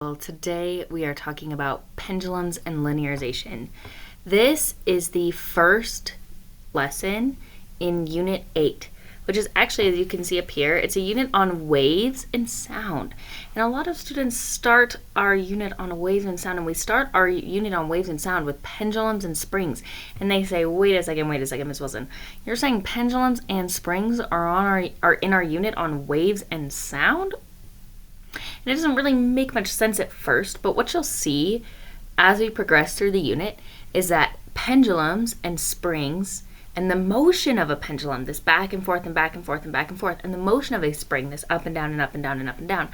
Well, today we are talking about pendulums and linearization. This is the first lesson in Unit 8, which is actually, as you can see up here, it's a unit on waves and sound. And a lot of students start our unit on waves and sound, and we start our unit on waves and sound with pendulums and springs. And they say, wait a second, Miss Wilson. You're saying pendulums and springs are in our unit on waves and sound? And it doesn't really make much sense at first, but what you'll see as we progress through the unit is that pendulums and springs and the motion of a pendulum, this back and forth and back and forth and back and forth, and the motion of a spring, this up and down and up and down and up and down,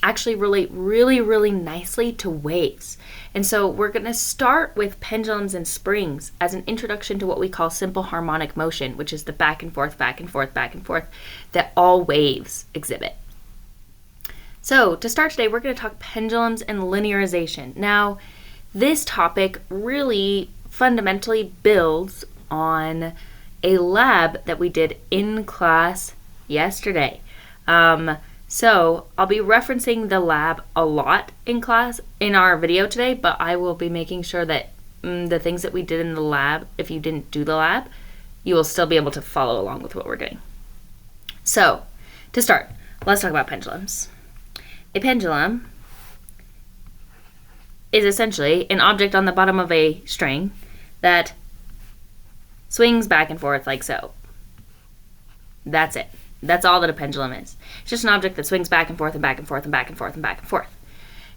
actually relate really, really nicely to waves. And so we're going to start with pendulums and springs as an introduction to what we call simple harmonic motion, which is the back and forth, back and forth, back and forth that all waves exhibit. So to start today, we're going to talk pendulums and linearization. Now, this topic really fundamentally builds on a lab that we did in class yesterday. So I'll be referencing the lab a lot in class in our video today, but I will be making sure that the things that we did in the lab, if you didn't do the lab, you will still be able to follow along with what we're doing. So to start, let's talk about pendulums. A pendulum is essentially an object on the bottom of a string that swings back and forth like so. That's it. That's all that a pendulum is. It's just an object that swings back and forth and back and forth and back and forth and back and forth.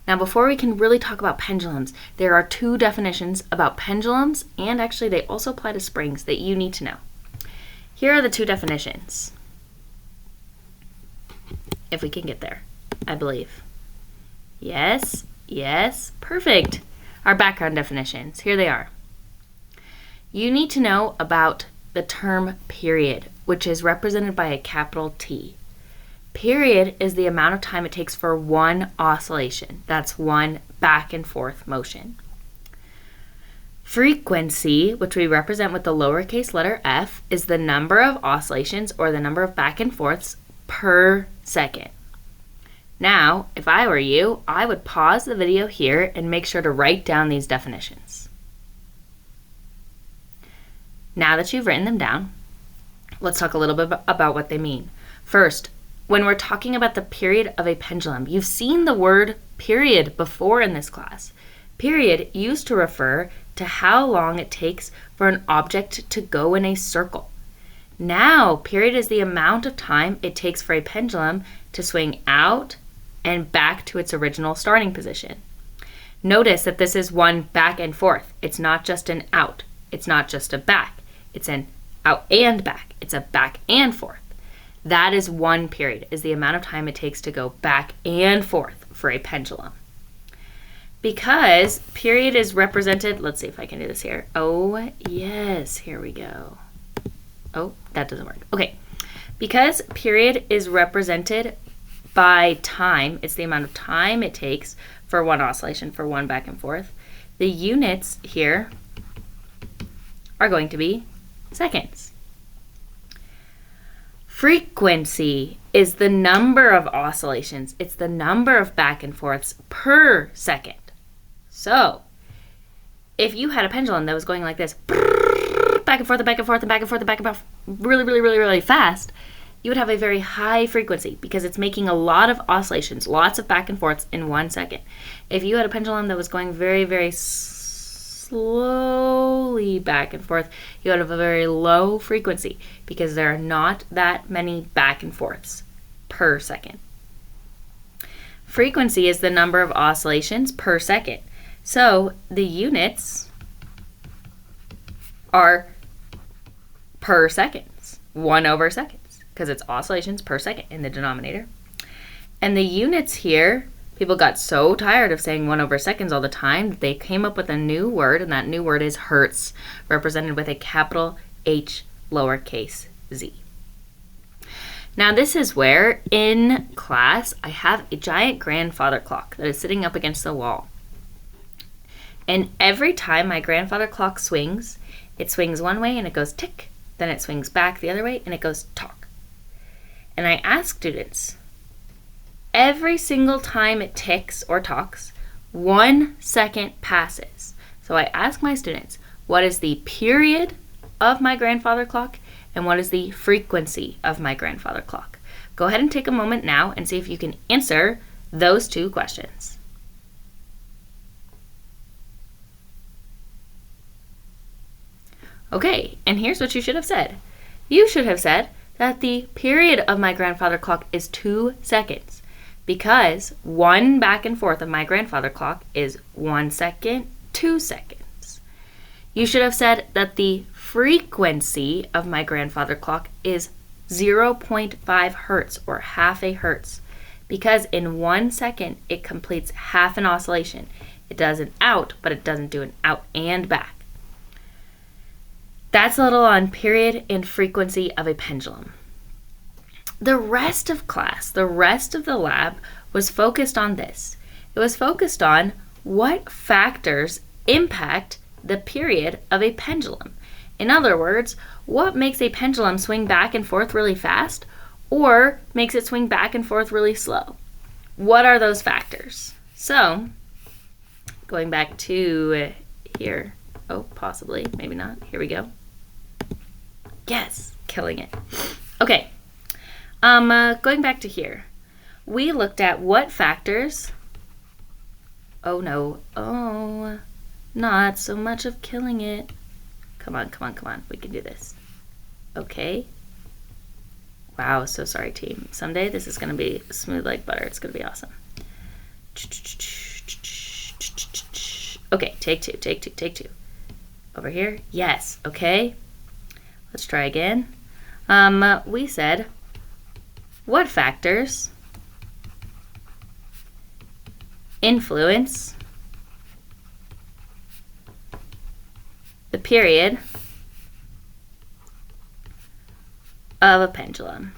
Now, before we can really talk about pendulums, there are two definitions about pendulums, and actually they also apply to springs that you need to know. Here are the two definitions, if we can get there. I believe. Yes, perfect. Our background definitions, here they are. You need to know about the term period, which is represented by a capital T. Period is the amount of time it takes for one oscillation. That's one back and forth motion. Frequency, which we represent with the lowercase letter f, is the number of oscillations or the number of back and forths per second. Now, if I were you, I would pause the video here and make sure to write down these definitions. Now that you've written them down, let's talk a little bit about what they mean. First, when we're talking about the period of a pendulum, you've seen the word period before in this class. Period used to refer to how long it takes for an object to go in a circle. Now, period is the amount of time it takes for a pendulum to swing out and back to its original starting position. Notice that this is one back and forth. It's not just an out. It's not just a back. It's an out and back. It's a back and forth. That is one period, is the amount of time it takes to go back and forth for a pendulum. Because period is represented, let's see if I can do this here. Oh, yes, here we go. Oh, that doesn't work. Okay, because period is represented by time, it's the amount of time it takes for one oscillation, for one back and forth. The units here are going to be seconds. Frequency is the number of oscillations. It's the number of back and forths per second. So, if you had a pendulum that was going like this, back and forth and back and forth and back and forth and back and forth, really fast, you would have a very high frequency because it's making a lot of oscillations, lots of back and forths in 1 second. If you had a pendulum that was going very slowly back and forth, you would have a very low frequency because there are not that many back and forths per second. Frequency is the number of oscillations per second. So the units are per seconds, 1 over seconds, because it's oscillations per second in the denominator. And the units here, people got so tired of saying 1 over seconds all the time that they came up with a new word, and that new word is hertz, represented with a capital H lowercase z. Now this is where, in class, I have a giant grandfather clock that is sitting up against the wall. And every time my grandfather clock swings, it swings one way and it goes tick, then it swings back the other way and it goes tock. And I ask students, every single time it ticks or talks, 1 second passes. So I ask my students, what is the period of my grandfather clock and what is the frequency of my grandfather clock? Go ahead and take a moment now and see if you can answer those two questions. Okay, and here's what you should have said. You should have said that the period of my grandfather clock is 2 seconds because 1 back and forth of my grandfather clock is 1 second, 2 seconds. You should have said that the frequency of my grandfather clock is 0.5 hertz or half a hertz because in 1 second it completes half an oscillation. It does an out, but it doesn't do an out and back. That's a little on period and frequency of a pendulum. The rest of class, the rest of the lab was focused on this. It was focused on what factors impact the period of a pendulum. In other words, what makes a pendulum swing back and forth really fast or makes it swing back and forth really slow? What are those factors? So, going back to here. Oh, possibly, maybe not. Here we go. Yes, killing it. Okay, going back to here. We looked at what factors, oh no, oh, not so much of killing it. Come on, we can do this. Okay. Wow, so sorry team. Someday this is gonna be smooth like butter. It's gonna be awesome. Okay, take two. Over here, yes, okay. Let's try again. We said, what factors influence the period of a pendulum?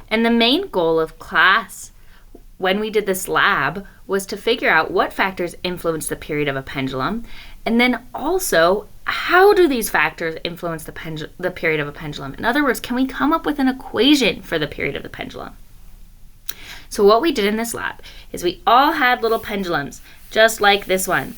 And the main goal of class when we did this lab was to figure out what factors influence the period of a pendulum, and then also how do these factors influence the period of a pendulum? In other words, can we come up with an equation for the period of the pendulum? So what we did in this lab is we all had little pendulums, just like this one.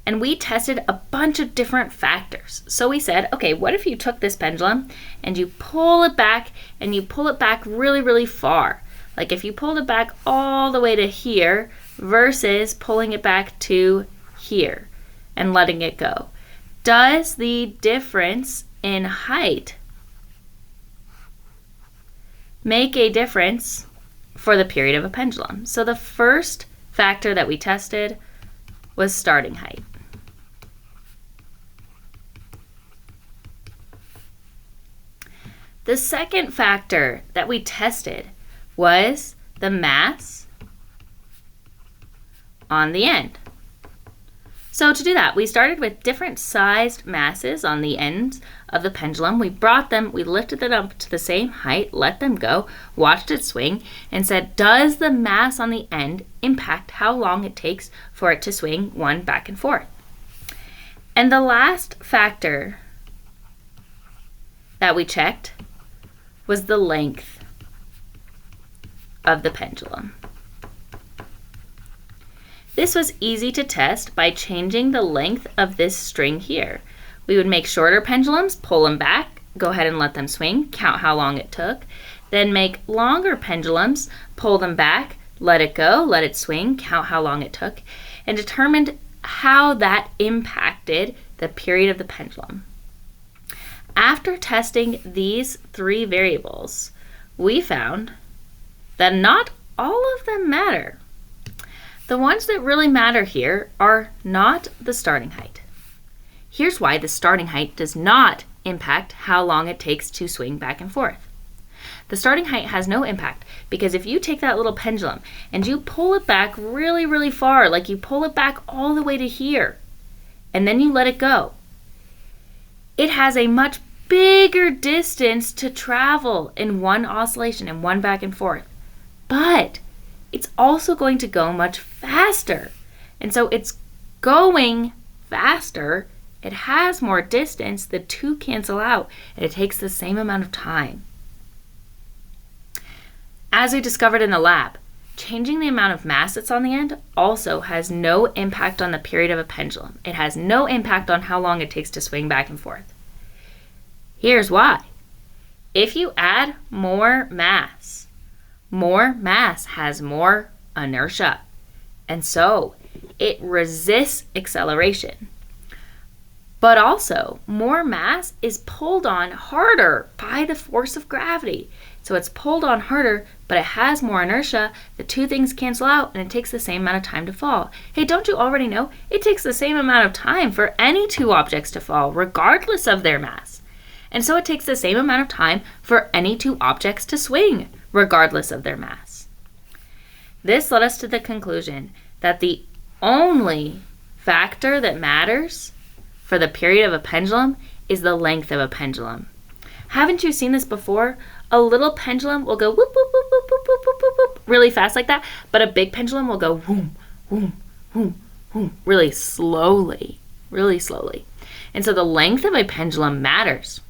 And we tested a bunch of different factors. So we said, okay, what if you took this pendulum and you pull it back and you pull it back really, really far? Like if you pulled it back all the way to here versus pulling it back to here and letting it go. Does the difference in height make a difference for the period of a pendulum? So the first factor that we tested was starting height. The second factor that we tested was the mass on the end. So to do that, we started with different sized masses on the ends of the pendulum. We brought them, we lifted them up to the same height, let them go, watched it swing, and said, does the mass on the end impact how long it takes for it to swing one back and forth? And the last factor that we checked was the length of the pendulum. This was easy to test by changing the length of this string here. We would make shorter pendulums, pull them back, go ahead and let them swing, count how long it took. Then make longer pendulums, pull them back, let it go, let it swing, count how long it took, and determined how that impacted the period of the pendulum. After testing these three variables, we found that not all of them matter. The ones that really matter here are not the starting height. Here's why the starting height does not impact how long it takes to swing back and forth. The starting height has no impact because if you take that little pendulum and you pull it back really, really far, like you pull it back all the way to here, and then you let it go, it has a much bigger distance to travel in one oscillation and one back and forth. But it's also going to go much faster. And so it's going faster, it has more distance, the two cancel out, and it takes the same amount of time. As we discovered in the lab, changing the amount of mass that's on the end also has no impact on the period of a pendulum. It has no impact on how long it takes to swing back and forth. Here's why. If you add more mass has more inertia, and so it resists acceleration. But also, more mass is pulled on harder by the force of gravity. So it's pulled on harder, but it has more inertia. The two things cancel out, and it takes the same amount of time to fall. Hey, don't you already know? It takes the same amount of time for any two objects to fall, regardless of their mass. And so it takes the same amount of time for any two objects to swing, regardless of their mass. This led us to the conclusion that the only factor that matters for the period of a pendulum is the length of a pendulum. Haven't you seen this before? A little pendulum will go whoop, whoop, whoop, whoop, whoop, whoop, whoop, whoop, really fast like that, but a big pendulum will go whoom, whoom, whoom, whoom, really slowly. And so the length of a pendulum matters.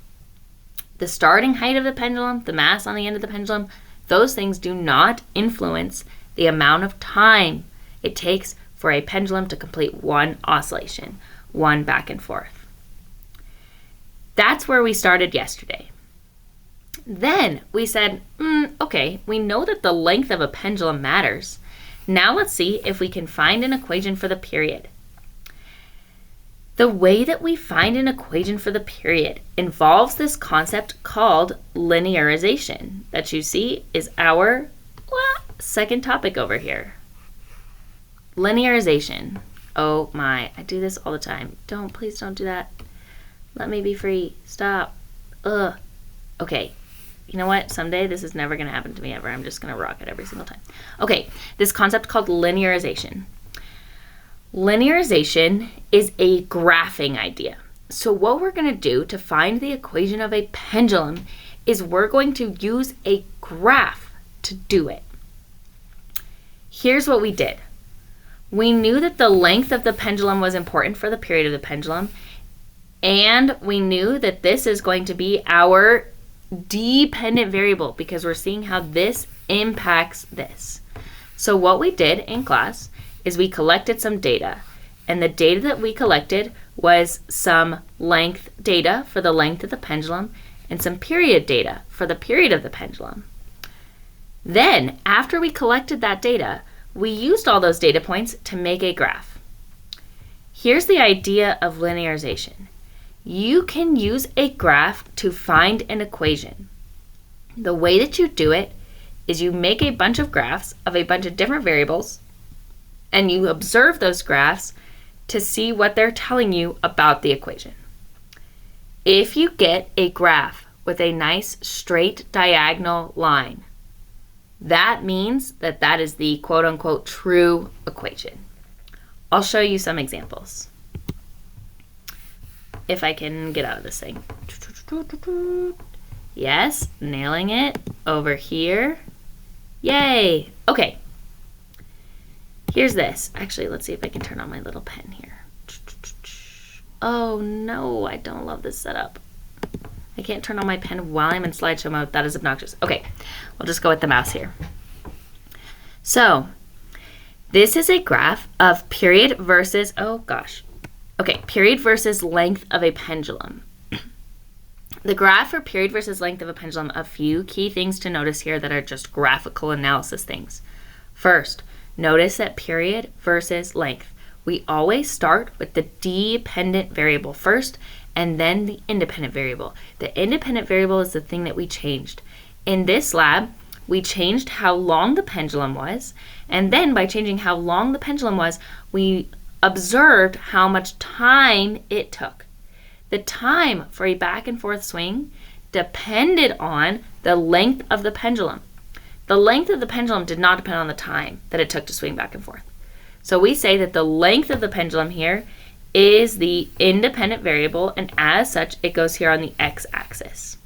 The starting height of the pendulum, the mass on the end of the pendulum, those things do not influence the amount of time it takes for a pendulum to complete one oscillation, one back and forth. That's where we started yesterday. Then we said, okay, we know that the length of a pendulum matters. Now let's see if we can find an equation for the period. The way that we find an equation for the period involves this concept called linearization that you see is our second topic over here. Linearization. Oh my, I do this all the time. Please don't do that. Let me be free. Stop. Okay. You know what? Someday this is never going to happen to me ever. I'm just going to rock it every single time. Okay, this concept called linearization. Linearization is a graphing idea. So what we're going to do to find the equation of a pendulum is we're going to use a graph to do it. Here's what we did. We knew that the length of the pendulum was important for the period of the pendulum, and we knew that this is going to be our dependent variable because we're seeing how this impacts this. So what we did in class is we collected some data, and the data that we collected was some length data for the length of the pendulum and some period data for the period of the pendulum. Then, after we collected that data, we used all those data points to make a graph. Here's the idea of linearization. You can use a graph to find an equation. The way that you do it is you make a bunch of graphs of a bunch of different variables, and you observe those graphs to see what they're telling you about the equation. If you get a graph with a nice straight diagonal line, that means that that is the quote-unquote true equation. I'll show you some examples. If I can get out of this thing. Yes, nailing it. Over here. Yay! Okay. Here's this. Actually, let's see if I can turn on my little pen here. Oh no, I don't love this setup. I can't turn on my pen while I'm in slideshow mode. That is obnoxious. Okay, we'll just go with the mouse here. So, this is a graph of period versus, period versus length of a pendulum. The graph for period versus length of a pendulum, a few key things to notice here that are just graphical analysis things. First, notice that period versus length. We always start with the dependent variable first and then the independent variable. The independent variable is the thing that we changed. In this lab, we changed how long the pendulum was, and then by changing how long the pendulum was, we observed how much time it took. The time for a back and forth swing depended on the length of the pendulum. The length of the pendulum did not depend on the time that it took to swing back and forth. So we say that the length of the pendulum here is the independent variable, and as such, it goes here on the x-axis.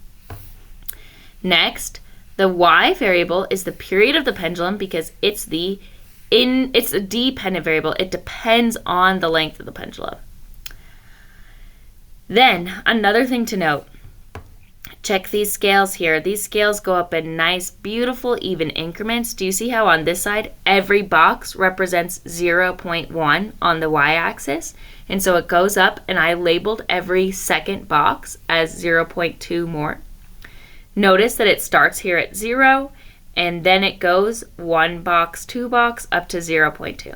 Next, the y variable is the period of the pendulum because it's a dependent variable. It depends on the length of the pendulum. Then, another thing to note, Check these scales here. These scales go up in nice, beautiful, even increments. Do you see how on this side, every box represents 0.1 on the y-axis? And so it goes up, and I labeled every second box as 0.2 more. Notice that it starts here at 0, and then it goes 1 box, 2 box, up to 0.2.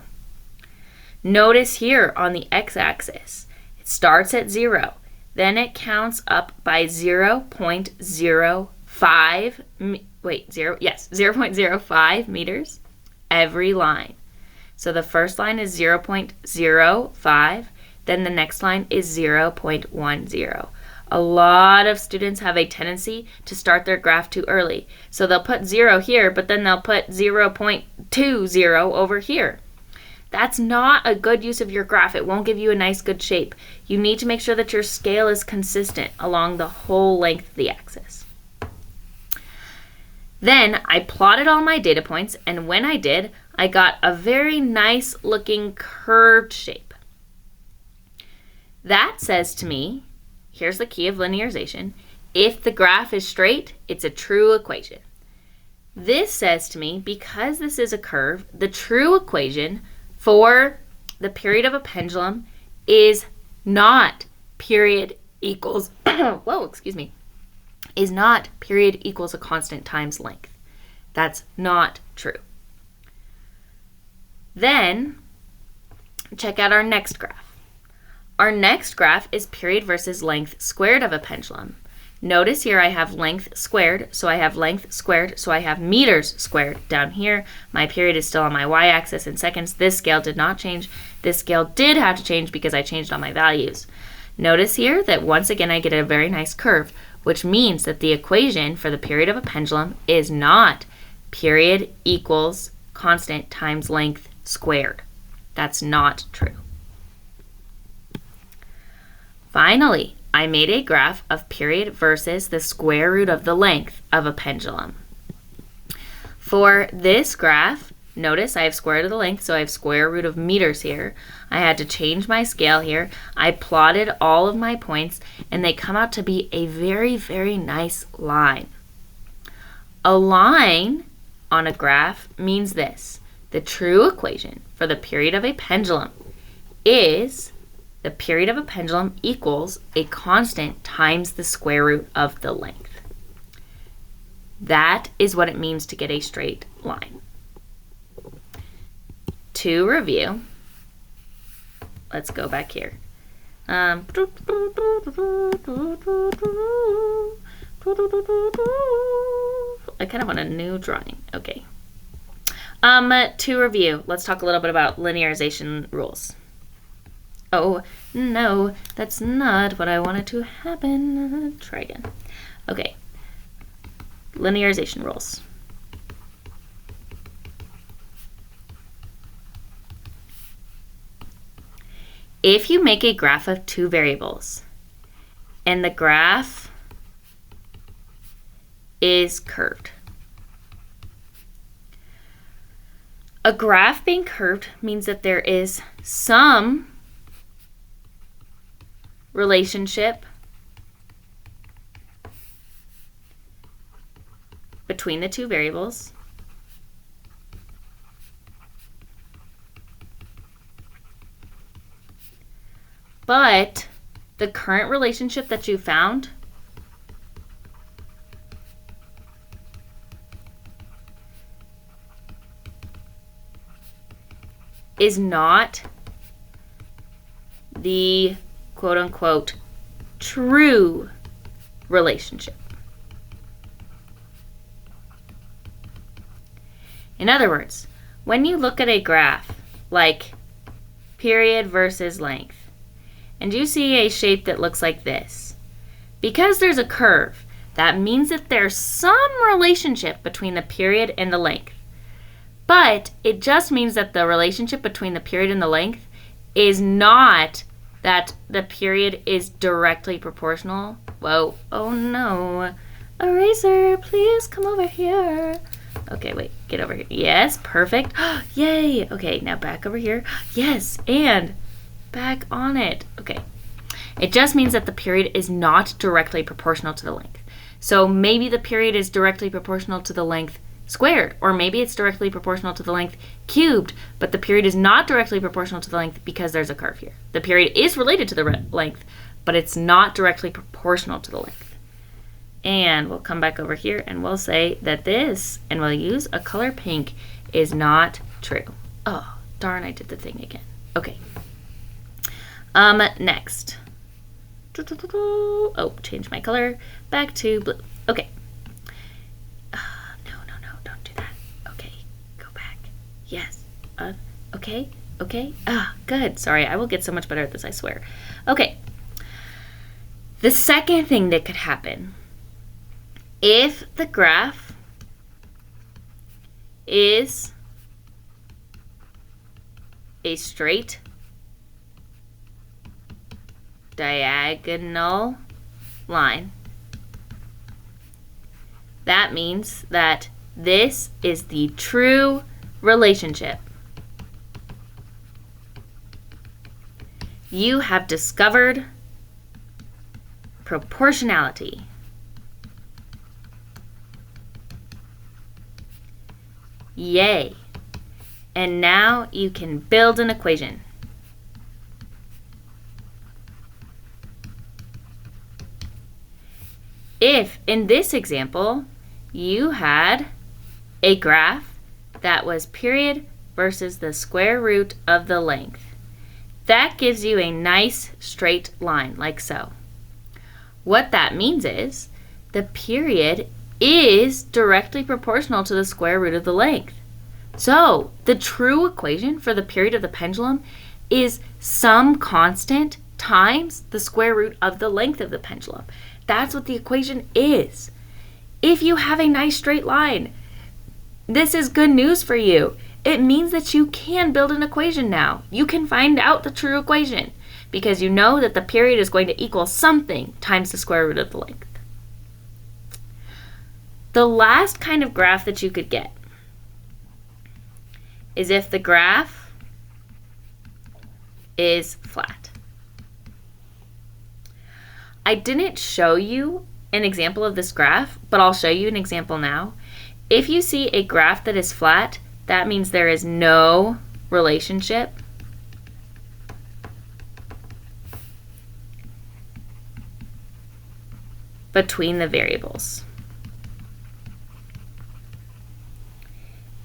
Notice here on the x-axis, it starts at 0. Then it counts up by 0.05 meters every line. So the first line is 0.05, then the next line is 0.10. A lot of students have a tendency to start their graph too early. So they'll put 0 here, but then they'll put 0.20 over here. That's not a good use of your graph. It won't give you a nice, good shape. You need to make sure that your scale is consistent along the whole length of the axis. Then I plotted all my data points, and when I did, I got a very nice looking curved shape. That says to me, here's the key of linearization, if the graph is straight, it's a true equation. This says to me, because this is a curve, the true equation for the period of a pendulum is not period equals, is not period equals a constant times length. That's not true. Then, check out our next graph. Our next graph is period versus length squared of a pendulum. Notice here I have length squared, so I have length squared, so I have meters squared down here. My period is still on my y-axis in seconds. This scale did not change. This scale did have to change because I changed all my values. Notice here that once again I get a very nice curve, which means that the equation for the period of a pendulum is not period equals constant times length squared. That's not true. Finally, I made a graph of period versus the square root of the length of a pendulum. For this graph, notice I have square root of the length, so I have square root of meters here. I had to change my scale here. I plotted all of my points, and they come out to be a very, very nice line. A line on a graph means this. The true equation for the period of a pendulum is the period of a pendulum equals a constant times the square root of the length. That is what it means to get a straight line. To review, let's go back here. I kind of want a new drawing. Okay. To review, let's talk a little bit about linearization rules. Oh, no, that's not what I wanted to happen. Try again. Okay. Linearization rules. If you make a graph of two variables, and the graph is curved. A graph being curved means that there is some relationship between the two variables, but the current relationship that you found is not the quote-unquote true relationship. In other words, when you look at a graph like period versus length, and you see a shape that looks like this, because there's a curve, that means that there's some relationship between the period and the length. But it just means that the relationship between the period and the length is not that the period is directly proportional. Whoa, oh no. Eraser, please come over here. Okay, wait, get over here. Yes, perfect. Yay. Okay, now back over here. Yes, and back on it. Okay. It just means that the period is not directly proportional to the length. So maybe the period is directly proportional to the length squared, or maybe it's directly proportional to the length cubed, but the period is not directly proportional to the length because there's a curve here. The period is related to the length, but it's not directly proportional to the length. And we'll come back over here and we'll say that this, and we'll use a color pink, is not true. Oh, darn, I did the thing again. Okay. Next. Oh, change my color back to blue. Okay. No, don't do that. Okay, go back. Yes. Okay. Good. Sorry, I will get so much better at this, I swear. Okay. The second thing that could happen, if the graph is a straight diagonal line, that means that this is the true relationship. You have discovered proportionality. Yay! And now you can build an equation. If, in this example, you had a graph that was period versus the square root of the length, that gives you a nice straight line, like so. What that means is the period is directly proportional to the square root of the length. So the true equation for the period of the pendulum is some constant times the square root of the length of the pendulum. That's what the equation is. If you have a nice straight line, this is good news for you. It means that you can build an equation now. You can find out the true equation because you know that the period is going to equal something times the square root of the length. The last kind of graph that you could get is if the graph is flat. I didn't show you an example of this graph, but I'll show you an example now. If you see a graph that is flat, that means there is no relationship between the variables.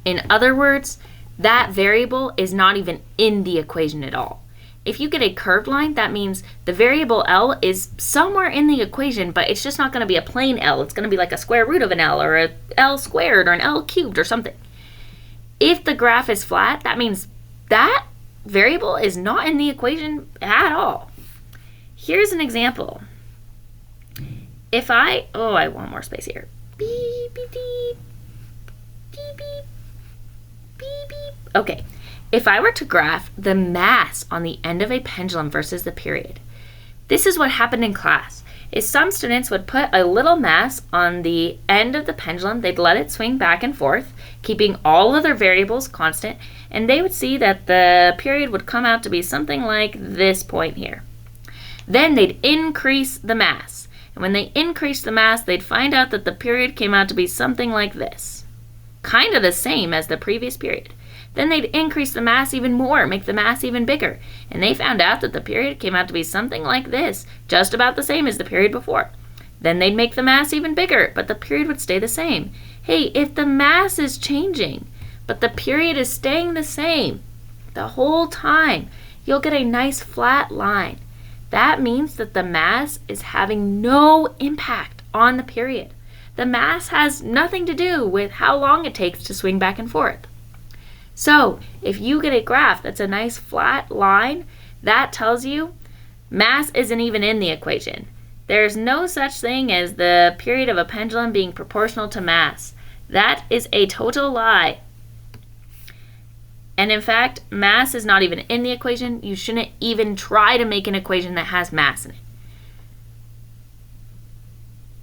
In other words, that variable is not even in the equation at all. If you get a curved line, that means the variable L is somewhere in the equation, but it's just not going to be a plain L. It's going to be like a square root of an L or a L squared or an L cubed or something. If the graph is flat, that means that variable is not in the equation at all. Here's an example. If I want more space here. Beep, beep, beep, beep, beep, beep, beep. Okay. If I were to graph the mass on the end of a pendulum versus the period, this is what happened in class. Is some students would put a little mass on the end of the pendulum, they'd let it swing back and forth, keeping all other variables constant, and they would see that the period would come out to be something like this point here. Then they'd increase the mass, and when they increased the mass, they'd find out that the period came out to be something like this, kind of the same as the previous period. Then they'd increase the mass even more, make the mass even bigger. And they found out that the period came out to be something like this, just about the same as the period before. Then they'd make the mass even bigger, but the period would stay the same. Hey, if the mass is changing, but the period is staying the same the whole time, you'll get a nice flat line. That means that the mass is having no impact on the period. The mass has nothing to do with how long it takes to swing back and forth. So if you get a graph that's a nice flat line, that tells you mass isn't even in the equation. There's no such thing as the period of a pendulum being proportional to mass. That is a total lie. And in fact, mass is not even in the equation. You shouldn't even try to make an equation that has mass in it.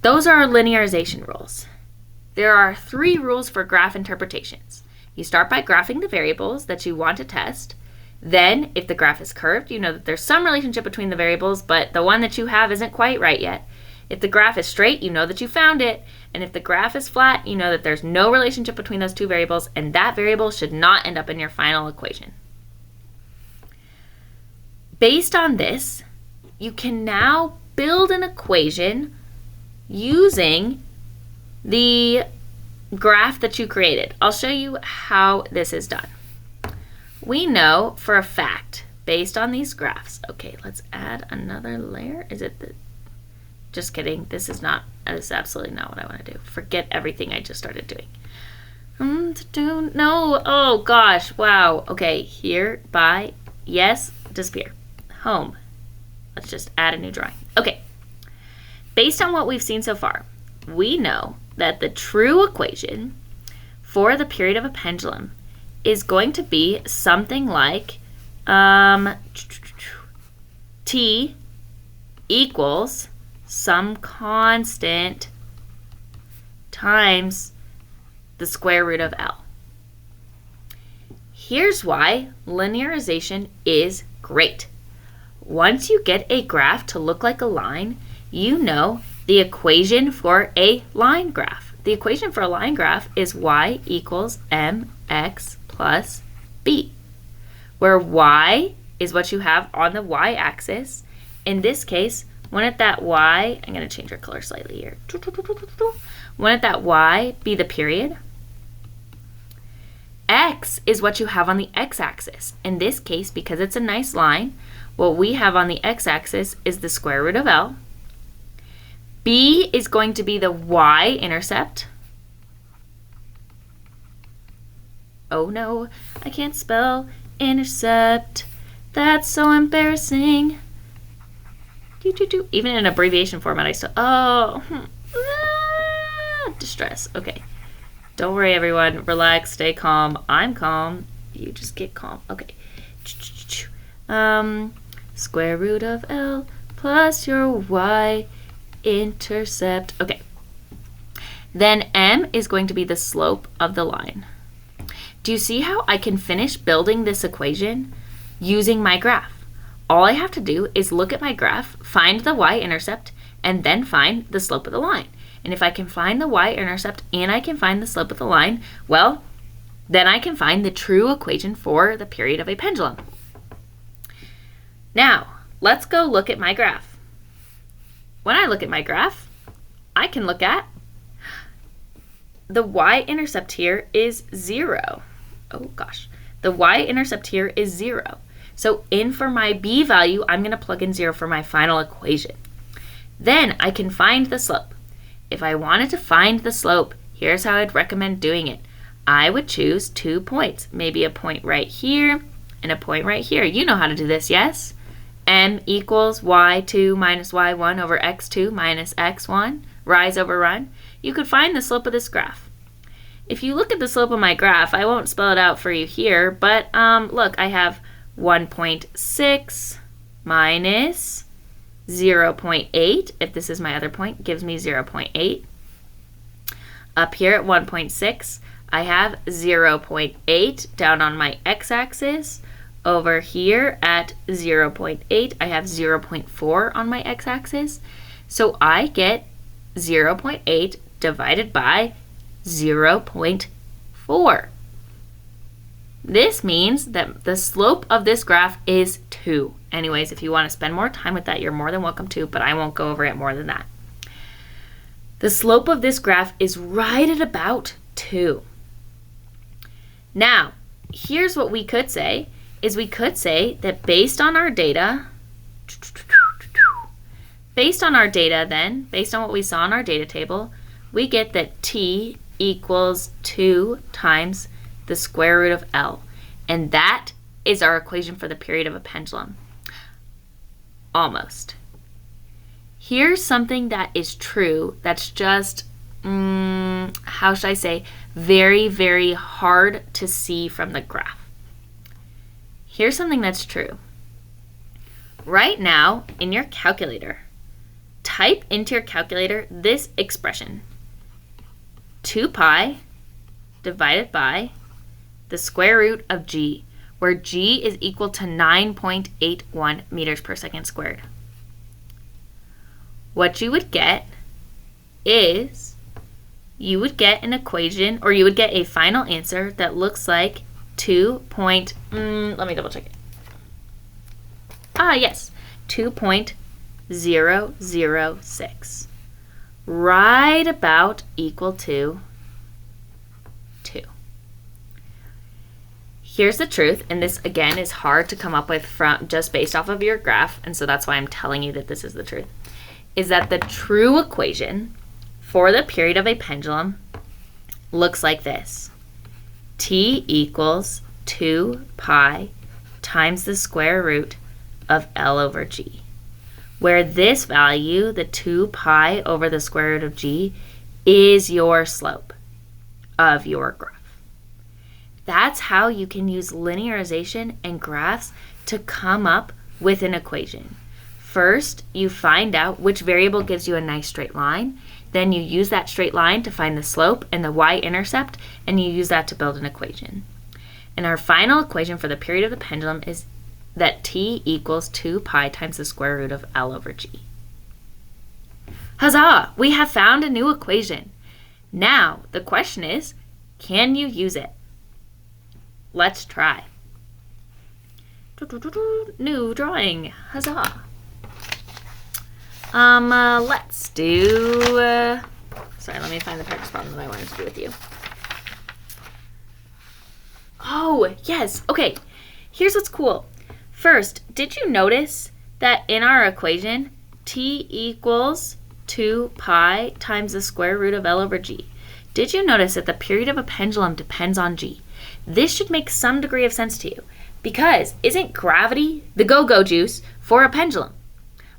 Those are our linearization rules. There are 3 rules for graph interpretations. You start by graphing the variables that you want to test. Then, if the graph is curved, you know that there's some relationship between the variables, but the one that you have isn't quite right yet. If the graph is straight, you know that you found it. And if the graph is flat, you know that there's no relationship between those two variables, and that variable should not end up in your final equation. Based on this, you can now build an equation using the graph that you created. I'll show you how this is done. We know for a fact, based on these graphs, okay, let's add another layer. Is it the, just kidding, this is absolutely not what I want to do. Forget everything I just started doing. No, oh gosh, wow. Okay, here, by, yes, disappear. Home. Let's just add a new drawing. Okay, based on what we've seen so far, we know that the true equation for the period of a pendulum is going to be something like t equals some constant times the square root of L. Here's why linearization is great. Once you get a graph to look like a line, you know the equation for a line graph. The equation for a line graph is y equals mx plus b, where y is what you have on the y-axis. In this case, wouldn't that y, I'm going to change our color slightly here, wouldn't that y be the period? X is what you have on the x-axis. In this case, because it's a nice line, what we have on the x-axis is the square root of L. B is going to be the y-intercept. Oh no, I can't spell intercept. That's so embarrassing. Even in abbreviation format, I still, distress. Okay, don't worry everyone, relax, stay calm. I'm calm, you just get calm. Okay, square root of L plus your y-intercept. Okay, then m is going to be the slope of the line. Do you see how I can finish building this equation using my graph? All I have to do is look at my graph, find the y-intercept, and then find the slope of the line. And if I can find the y-intercept and I can find the slope of the line, well, then I can find the true equation for the period of a pendulum. Now, let's go look at my graph. When I look at my graph, I can look at the y-intercept here is 0. Oh gosh, the y-intercept here is 0. So in for my b value, I'm going to plug in 0 for my final equation. Then I can find the slope. If I wanted to find the slope, here's how I'd recommend doing it. I would choose 2 points, maybe a point right here and a point right here. You know how to do this, yes? M equals y2 minus y1 over x2 minus x1, rise over run. You could find the slope of this graph. If you look at the slope of my graph, I won't spell it out for you here, but look, I have 1.6 minus 0.8. If this is my other point, gives me 0.8. Up here at 1.6, I have 0.8 down on my x-axis. Over here at 0.8, I have 0.4 on my x-axis. So I get 0.8 divided by 0.4. This means that the slope of this graph is 2. Anyways, if you want to spend more time with that, you're more than welcome to, but I won't go over it more than that. The slope of this graph is right at about 2. Now, here's what we could say, is we could say that based on our data then, based on what we saw in our data table, we get that t equals 2 times the square root of L. And that is our equation for the period of a pendulum. Almost. Here's something that is true that's just, how should I say, very, very hard to see from the graph. Here's something that's true. Right now, in your calculator, type into your calculator this expression. 2 pi divided by the square root of g, where g is equal to 9.81 meters per second squared. what you would get is you would get an equation, or you would get a final answer that looks like 2.006. Right about equal to 2. Here's the truth, and this again is hard to come up with from just based off of your graph, and so that's why I'm telling you that this is the truth, is that the true equation for the period of a pendulum looks like this. T equals 2 pi times the square root of L over G, where this value, the 2 pi over the square root of G, is your slope of your graph. That's how you can use linearization and graphs to come up with an equation. First, you find out which variable gives you a nice straight line. Then you use that straight line to find the slope and the y-intercept, and you use that to build an equation. And our final equation for the period of the pendulum is that t equals 2 pi times the square root of L over G. Huzzah! We have found a new equation. Now, the question is, can you use it? Let's try. New drawing. Huzzah! Let's do, sorry, let me find the practice problem that I wanted to do with you. Oh, yes. Okay, here's what's cool. First, did you notice that in our equation, t equals 2 pi times the square root of L over G? Did you notice that the period of a pendulum depends on G? This should make some degree of sense to you, because isn't gravity the go-go juice for a pendulum?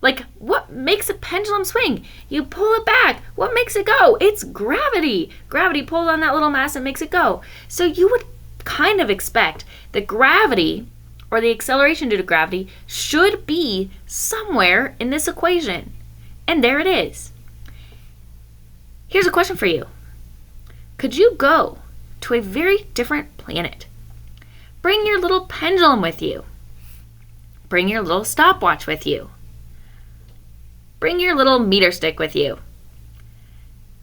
Like, what makes a pendulum swing? You pull it back. What makes it go? It's gravity. Gravity pulls on that little mass and makes it go. So you would kind of expect that gravity, or the acceleration due to gravity, should be somewhere in this equation. And there it is. Here's a question for you. Could you go to a very different planet? Bring your little pendulum with you. Bring your little stopwatch with you. Bring your little meter stick with you.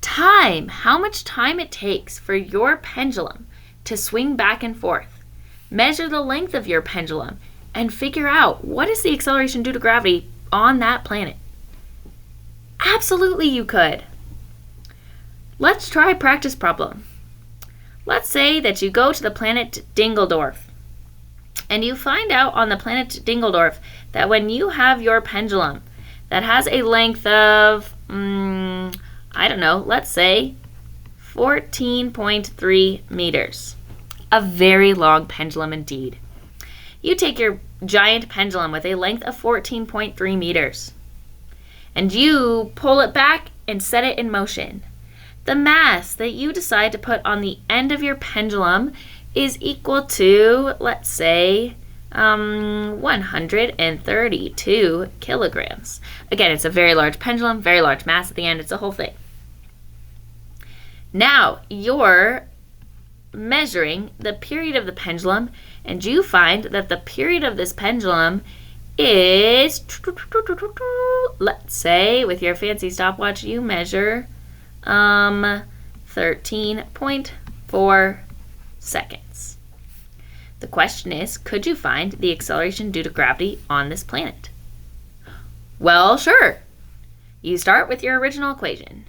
Time, how much time it takes for your pendulum to swing back and forth. Measure the length of your pendulum and figure out what is the acceleration due to gravity on that planet. Absolutely you could. Let's try a practice problem. Let's say that you go to the planet Dingeldorf, and you find out on the planet Dingeldorf that when you have your pendulum that has a length of, I don't know, let's say 14.3 meters. A very long pendulum indeed. You take your giant pendulum with a length of 14.3 meters, and you pull it back and set it in motion. The mass that you decide to put on the end of your pendulum is equal to, let's say, 132 kilograms. Again, it's a very large pendulum, very large mass at the end. It's a whole thing. Now, you're measuring the period of the pendulum, and you find that the period of this pendulum is, let's say, with your fancy stopwatch, you measure 13.4 seconds. The question is, could you find the acceleration due to gravity on this planet? Well, sure. You start with your original equation.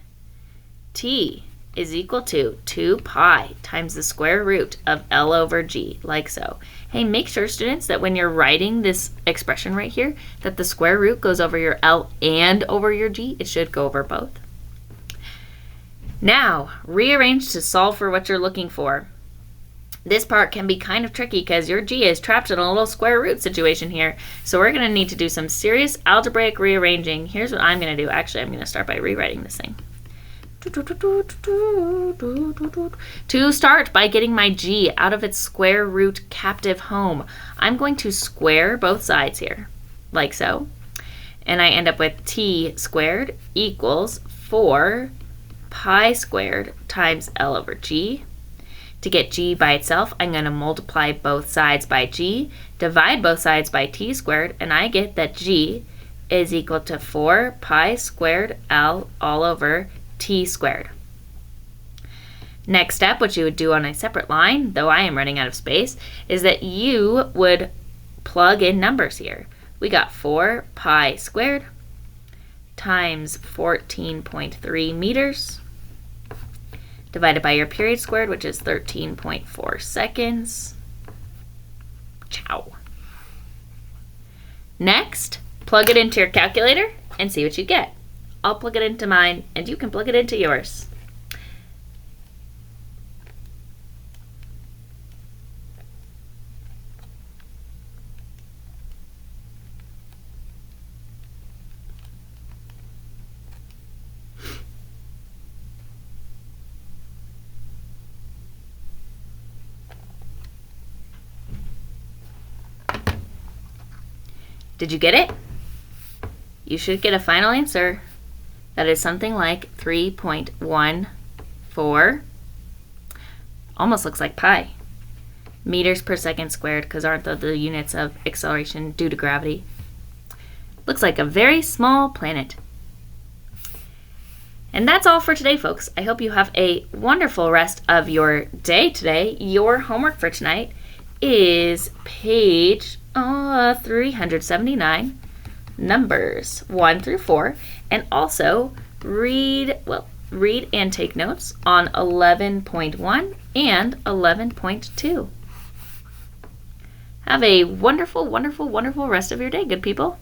T is equal to 2 pi times the square root of L over G, like so. Hey, make sure, students, that when you're writing this expression right here, that the square root goes over your L and over your G. It should go over both. Now, rearrange to solve for what you're looking for. This part can be kind of tricky because your G is trapped in a little square root situation here. So we're going to need to do some serious algebraic rearranging. Here's what I'm going to do. Actually, I'm going to start by rewriting this thing. To start by getting my G out of its square root captive home, I'm going to square both sides here, like so. And I end up with T squared equals 4 pi squared times L over G. To get G by itself, I'm going to multiply both sides by G, divide both sides by T squared, and I get that G is equal to 4 pi squared L all over T squared. Next step, which you would do on a separate line, though I am running out of space, is that you would plug in numbers here. We got 4 pi squared times 14.3 meters divided by your period squared, which is 13.4 seconds. Ciao. Next, plug it into your calculator and see what you get. I'll plug it into mine, and you can plug it into yours. Did you get it? You should get a final answer that is something like 3.14, almost looks like pi, meters per second squared, because aren't the units of acceleration due to gravity? Looks like a very small planet. And that's all for today, folks. I hope you have a wonderful rest of your day today. Your homework for tonight is page 379, numbers 1 through 4, and also read and take notes on 11.1 and 11.2. Have a wonderful, wonderful, wonderful rest of your day, good people.